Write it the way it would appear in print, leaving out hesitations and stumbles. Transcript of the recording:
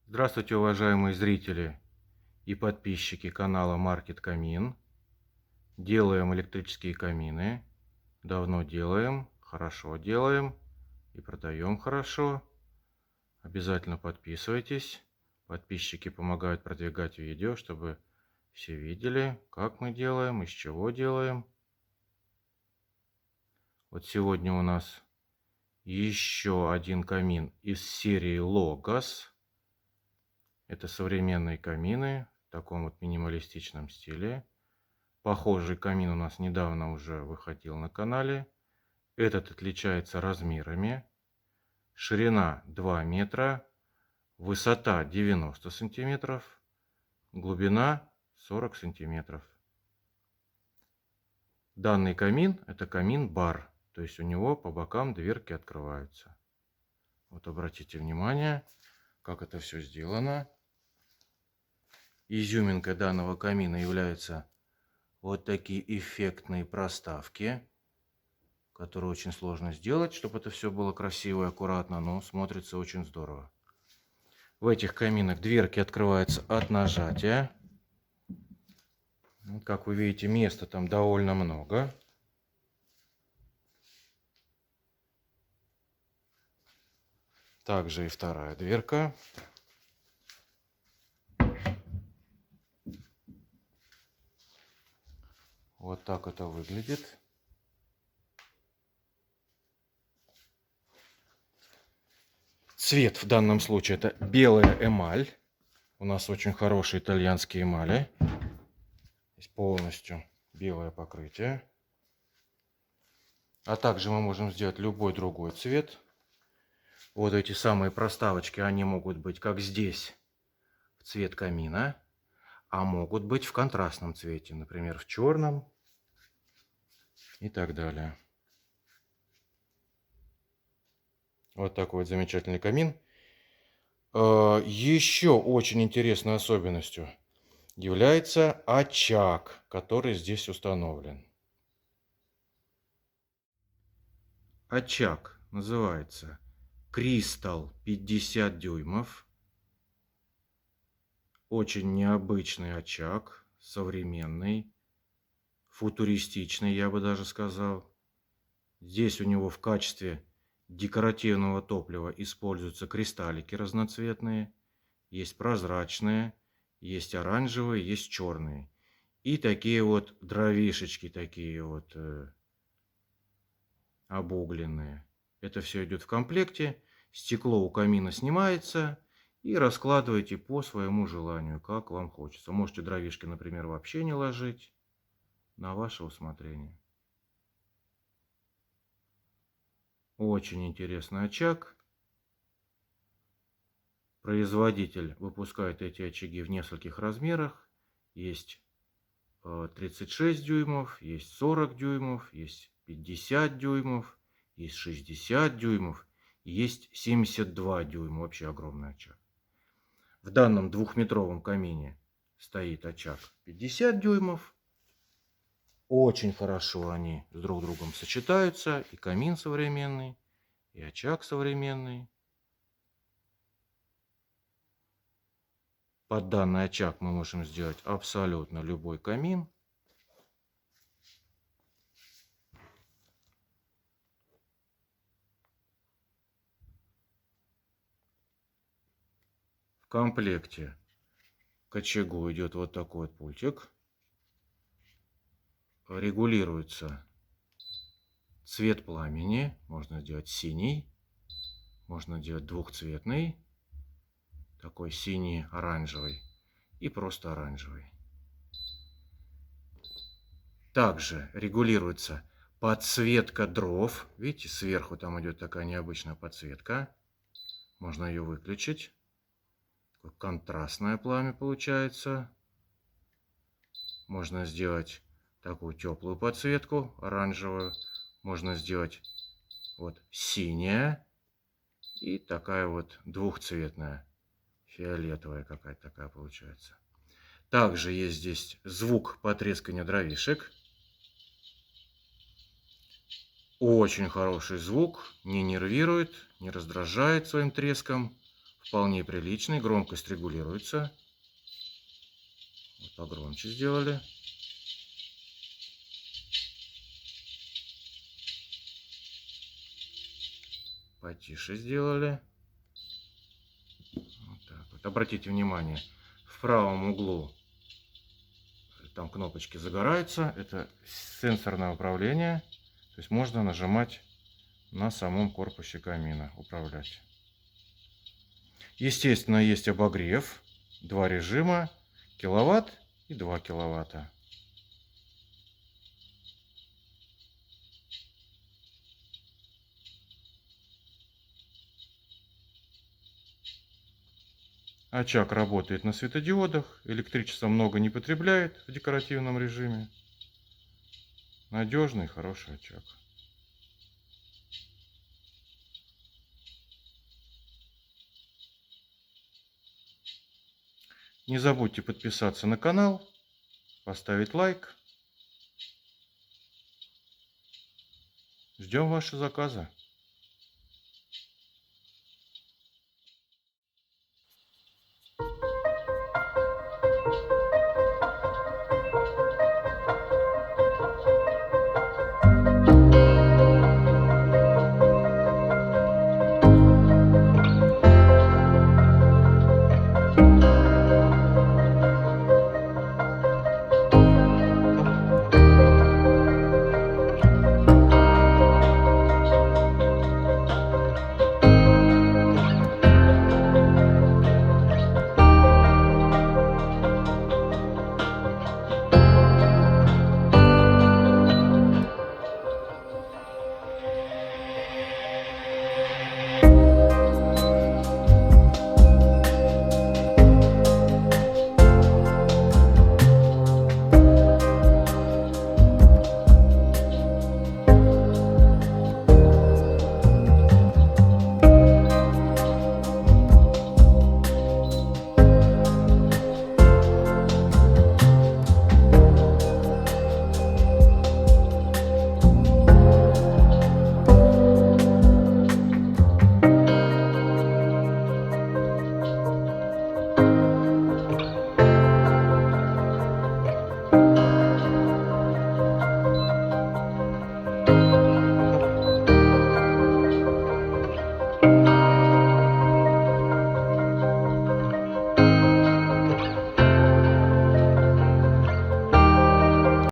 Здравствуйте, уважаемые зрители и подписчики канала Market Камин. Делаем электрические камины. Давно делаем, хорошо делаем и продаем хорошо. Обязательно подписывайтесь. Подписчики помогают продвигать видео, чтобы все видели, как мы делаем, из чего делаем. Вот сегодня у нас еще один камин из серии Logos. Это современные камины в таком вот минималистичном стиле. Похожий камин у нас недавно уже выходил на канале. Этот отличается размерами. Ширина 2 метра, высота 90 сантиметров, глубина 40 сантиметров. Данный камин – это камин-бар, то есть у него по бокам дверки открываются. Вот обратите внимание, как это все сделано. Изюминкой данного камина являются вот такие эффектные проставки, которые очень сложно сделать, чтобы это все было красиво и аккуратно, но смотрится очень здорово. В этих каминах дверки открываются от нажатия. Как вы видите, места там довольно много. Также и вторая дверка. Вот так это выглядит. Цвет в данном случае это белая эмаль. У нас очень хорошие итальянские эмали. Здесь полностью белое покрытие. А также мы можем сделать любой другой цвет. Вот эти самые проставочки, они могут быть как здесь, в цвет камина, а могут быть в контрастном цвете, например, в черном и так далее. Вот такой вот замечательный камин. Еще очень интересной особенностью является очаг, который здесь установлен. Очаг называется Crystal 50 дюймов. Очень необычный очаг, современный, футуристичный, я бы даже сказал. Здесь у него в качестве декоративного топлива используются кристаллики разноцветные. Есть прозрачные, есть оранжевые, есть черные. И такие вот дровишечки, такие вот обугленные. Это все идет в комплекте. Стекло у камина снимается. И раскладывайте по своему желанию, как вам хочется. Можете дровишки, например, вообще не ложить. На ваше усмотрение. Очень интересный очаг. Производитель выпускает эти очаги в нескольких размерах. Есть 36 дюймов, есть 40 дюймов, есть 50 дюймов, есть 60 дюймов, есть 72 дюйма. Вообще огромный очаг. В данном двухметровом камине стоит очаг 50 дюймов. Очень хорошо они с друг другом сочетаются. И камин современный, и очаг современный. Под данный очаг мы можем сделать абсолютно любой камин. В комплекте к очагу идет вот такой вот пультик. Регулируется цвет пламени. Можно сделать синий, можно делать двухцветный, такой синий-оранжевый и просто оранжевый. Также регулируется подсветка дров. Видите, сверху там идет такая необычная подсветка. Можно ее выключить. Контрастное пламя получается. Можно сделать такую теплую подсветку, оранжевую. Можно сделать вот синяя и такая вот двухцветная, фиолетовая какая-то такая получается. Также есть здесь звук потрескивания дровишек. Очень хороший звук, не нервирует, не раздражает своим треском. вполне приличный, громкость регулируется. Вот погромче сделали. Потише сделали. Вот так вот. Обратите внимание, в правом углу там кнопочки загораются. Это сенсорное управление. То есть можно нажимать на самом корпусе камина, управлять. Естественно, есть обогрев. Два режима. Киловатт и 2 киловатта. Очаг работает на светодиодах. Электричества много не потребляет в декоративном режиме. Надежный, хороший очаг. Не забудьте подписаться на канал, поставить лайк. Ждем ваши заказы.